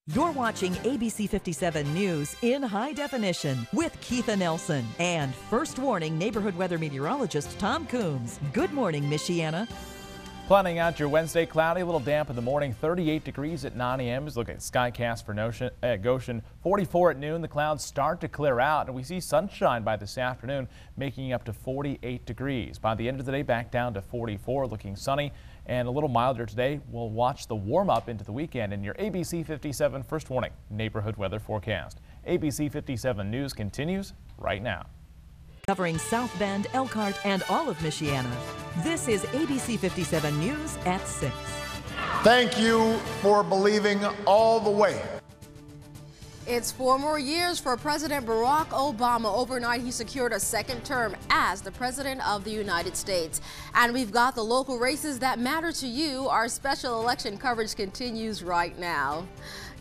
You're watching ABC 57 News in high definition with Keitha Nelson and First Warning neighborhood weather meteorologist Tom Coombs. Good morning, Michiana. Planning out your Wednesday, cloudy, a little damp in the morning, 38 degrees at 9 a.m. Look at Skycast for Goshen, 44 at noon. The clouds start to clear out, and we see sunshine by this afternoon, making up to 48 degrees. By the end of the day, back down to 44, looking sunny and a little milder today. We'll watch the warm up into the weekend in your ABC 57 First Warning neighborhood weather forecast. ABC 57 News continues right now. Covering South Bend, Elkhart, and all of Michiana. This is ABC 57 News at 6. Thank you for believing all the way. It's 4 more years for President Barack Obama. Overnight, he secured a second term as the President of the United States. And we've got the local races that matter to you. Our special election coverage continues right now.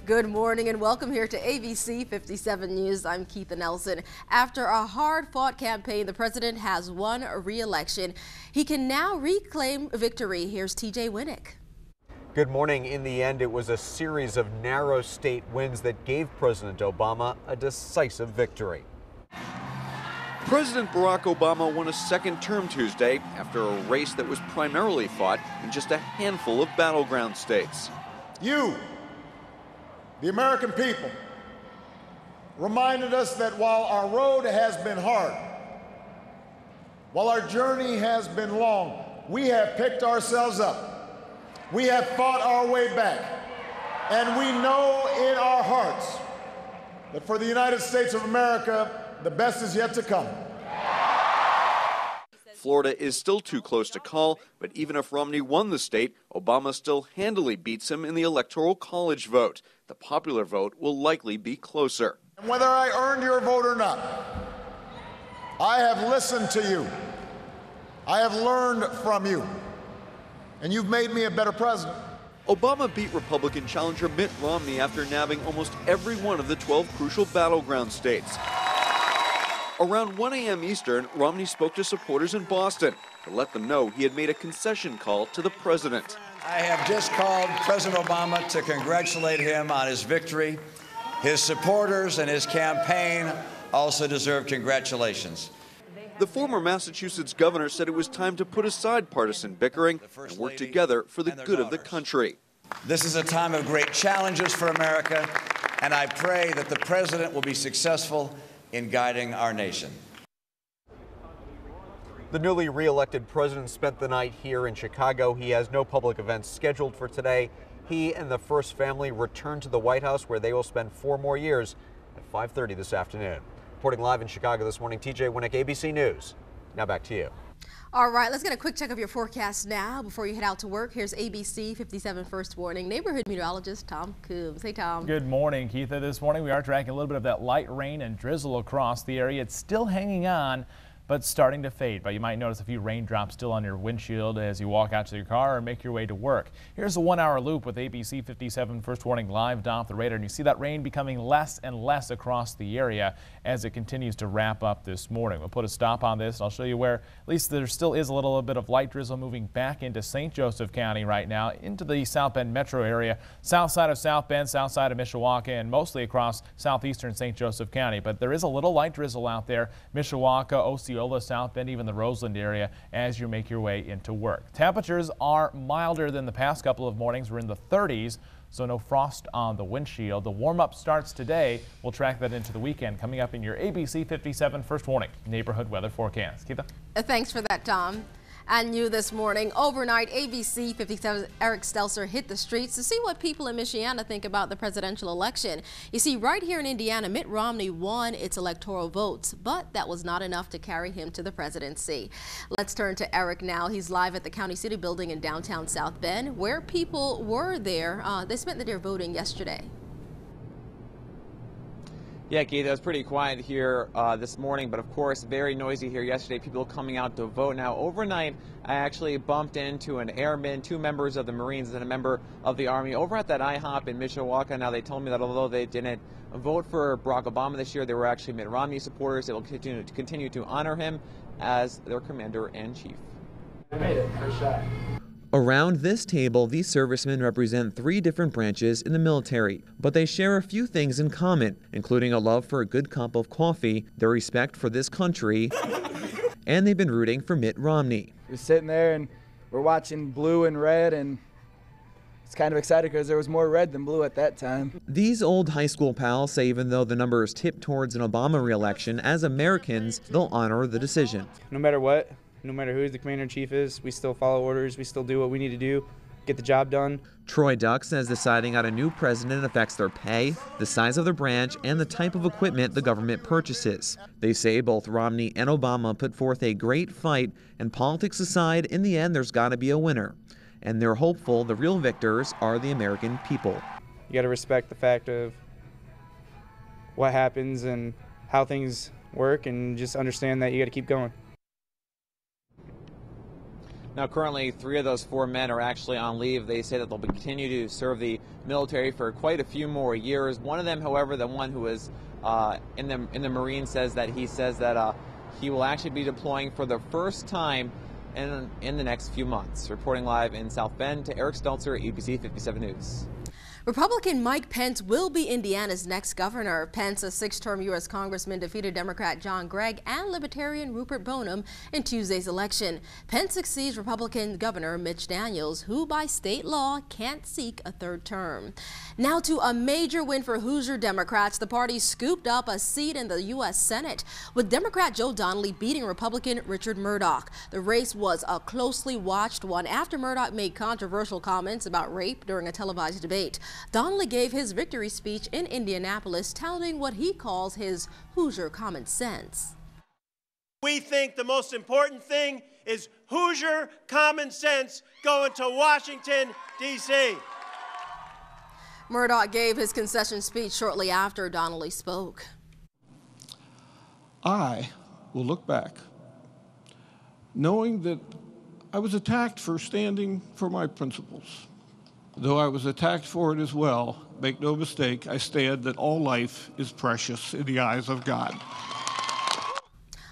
Good morning and welcome here to ABC 57 News. I'm Keitha Nelson. After a hard-fought campaign, the president has won a re-election. He can now reclaim victory. Here's TJ Winnick. Good morning. In the end, it was a series of narrow state wins that gave President Obama a decisive victory. President Barack Obama won a second term Tuesday after a race that was primarily fought in just a handful of battleground states. You, the American people, reminded us that while our road has been hard, while our journey has been long, we have picked ourselves up. We have fought our way back. And we know in our hearts that for the United States of America, the best is yet to come. Florida is still too close to call, but even if Romney won the state, Obama still handily beats him in the Electoral College vote. The popular vote will likely be closer. And whether I earned your vote or not, I have listened to you. I have learned from you. And you've made me a better president. Obama beat Republican challenger Mitt Romney after nabbing almost every one of the 12 crucial battleground states. Around 1 a.m. Eastern, Romney spoke to supporters in Boston to let them know he had made a concession call to the president. I have just called President Obama to congratulate him on his victory. His supporters and his campaign also deserve congratulations. The former Massachusetts governor said it was time to put aside partisan bickering and work together for the good of the country. This is a time of great challenges for America, and I pray that the president will be successful in guiding our nation. The newly re-elected president spent the night here in Chicago. He has no public events scheduled for today. He and the first family return to the White House, where they will spend 4 more years at 5:30 this afternoon. Reporting live in Chicago this morning, TJ Winnick, ABC News. Now back to you. All right, let's get a quick check of your forecast now before you head out to work. Here's ABC 57 First Warning neighborhood meteorologist Tom Coombs. Hey, Tom. Good morning, Keitha. This morning we are tracking a little bit of that light rain and drizzle across the area. It's still hanging on, but starting to fade. But you might notice a few raindrops still on your windshield as you walk out to your car or make your way to work. Here's a 1-hour loop with ABC 57 First Warning live off the radar, and you see that rain becoming less and less across the area as it continues to wrap up this morning. We'll put a stop on this. I'll show you where at least there still is a little bit of light drizzle moving back into St. Joseph County right now, into the South Bend metro area, south side of South Bend, south side of Mishawaka, and mostly across southeastern St. Joseph County. But there is a little light drizzle out there, Mishawaka, Osceola, South Bend, even the Roseland area as you make your way into work. Temperatures are milder than the past couple of mornings. We're in the 30s. So no frost on the windshield. The warm-up starts today. We'll track that into the weekend coming up in your ABC 57 First Warning neighborhood weather forecast. Keitha? Thanks for that, Tom. And new this morning, overnight, ABC 57 Eric Stelzer hit the streets to see what people in Michiana think about the presidential election. You see, right here in Indiana, Mitt Romney won its electoral votes, but that was not enough to carry him to the presidency. Let's turn to Eric now. He's live at the County City Building in downtown South Bend, where people were there. They spent the day voting yesterday. Yeah, Keith, it was pretty quiet here this morning, but of course very noisy here yesterday. People coming out to vote. Now, overnight, I actually bumped into an airman, 2 members of the Marines, and a member of the Army over at that IHOP in Mishawaka. Now, they told me that although they didn't vote for Barack Obama this year, they were actually Mitt Romney supporters. They will continue to honor him as their commander-in-chief. I made it, first shot. Around this table, these servicemen represent 3 different branches in the military, but they share a few things in common, including a love for a good cup of coffee, their respect for this country, and they've been rooting for Mitt Romney. We're sitting there and we're watching blue and red, and it's kind of excited because there was more red than blue at that time. These old high school pals say even though the numbers tip towards an Obama re-election, as Americans, they'll honor the decision. No matter what, no matter who the commander-in-chief is, we still follow orders, we still do what we need to do, get the job done. Troy Duck says deciding on a new president affects their pay, the size of their branch, and the type of equipment the government purchases. They say both Romney and Obama put forth a great fight, and politics aside, in the end there's got to be a winner. And they're hopeful the real victors are the American people. You got to respect the fact of what happens and how things work, and just understand that you got to keep going. Now, currently, 3 of those 4 men are actually on leave. They say that they'll continue to serve the military for quite a few more years. One of them, however, the one who is in the Marines, says that he will actually be deploying for the first time in the next few months. Reporting live in South Bend, to Eric Stelzer, ABC 57 News. Republican Mike Pence will be Indiana's next governor. Pence, a 6-term U.S. congressman, defeated Democrat John Gregg and Libertarian Rupert Boneham in Tuesday's election. Pence succeeds Republican Governor Mitch Daniels, who by state law can't seek a 3rd term. Now to a major win for Hoosier Democrats. The party scooped up a seat in the U.S. Senate, with Democrat Joe Donnelly beating Republican Richard Murdoch. The race was a closely watched one after Murdoch made controversial comments about rape during a televised debate. Donnelly gave his victory speech in Indianapolis, touting what he calls his Hoosier common sense. We think the most important thing is Hoosier common sense going to Washington, D.C. Murdoch gave his concession speech shortly after Donnelly spoke. I will look back, knowing that I was attacked for standing for my principles. Though I was attacked for it as well, make no mistake, I stand that all life is precious in the eyes of God.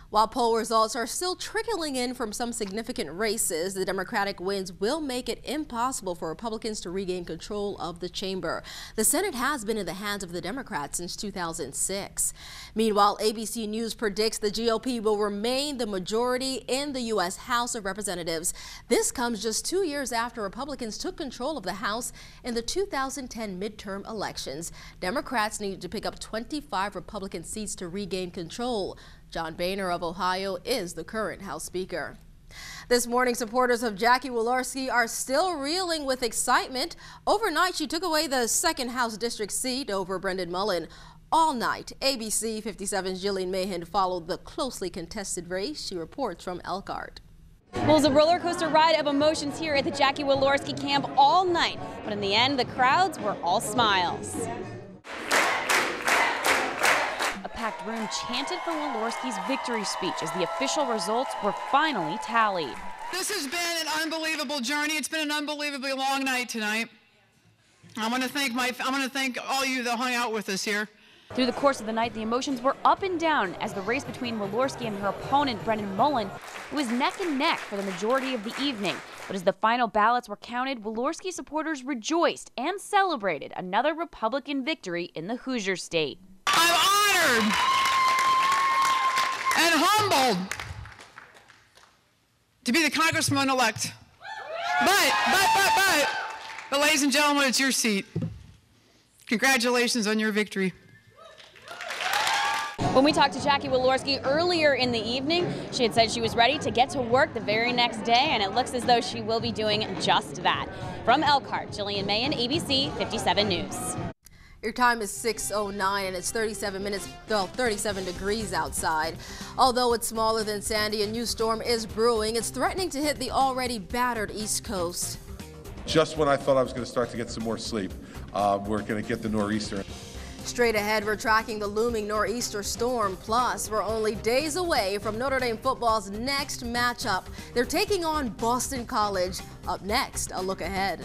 While poll results are still trickling in from some significant races, the Democratic wins will make it impossible for Republicans to regain control of the chamber. The Senate has been in the hands of the Democrats since 2006. Meanwhile, ABC News predicts the GOP will remain the majority in the U.S. House of Representatives. This comes just 2 years after Republicans took control of the House in the 2010 midterm elections. Democrats needed to pick up 25 Republican seats to regain control. John Boehner of Ohio is the current House Speaker. This morning, supporters of Jackie Walorski are still reeling with excitement. Overnight, she took away the 2nd House District seat over Brendan Mullen. All night, ABC 57's Jillian Mahan followed the closely contested race. She reports from Elkhart. Well, it was a roller coaster ride of emotions here at the Jackie Walorski camp all night. But in the end, the crowds were all smiles. A packed room chanted for Walorski's victory speech as the official results were finally tallied. This has been an unbelievable journey. It's been an unbelievably long night tonight. I want to thank all you that hung out with us here. Through the course of the night, the emotions were up and down as the race between Walorski and her opponent, Brendan Mullen, was neck and neck for the majority of the evening. But as the final ballots were counted, Walorski supporters rejoiced and celebrated another Republican victory in the Hoosier state. I'm honored and humbled to be the congressman-elect. But, ladies and gentlemen, it's your seat. Congratulations on your victory. When we talked to Jackie Walorski earlier in the evening, she had said she was ready to get to work the very next day, and it looks as though she will be doing just that. From Elkhart, Jillian Mahan, ABC 57 News. Your time is 6:09 and it's 37 degrees outside. Although it's smaller than Sandy, a new storm is brewing. It's threatening to hit the already battered East Coast. Just when I thought I was going to start to get some more sleep, we're going to get the nor'easter. Straight ahead, we're tracking the looming nor'easter storm. Plus, we're only days away from Notre Dame football's next matchup. They're taking on Boston College. Up next, a look ahead.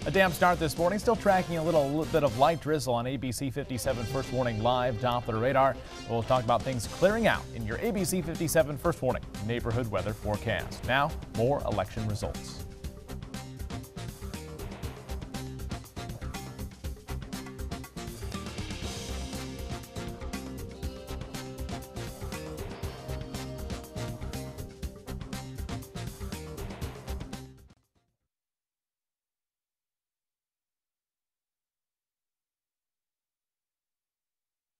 A damp start this morning, still tracking a little bit of light drizzle on ABC 57 First Warning Live Doppler radar. We'll talk about things clearing out in your ABC 57 First Warning neighborhood weather forecast. Now, more election results.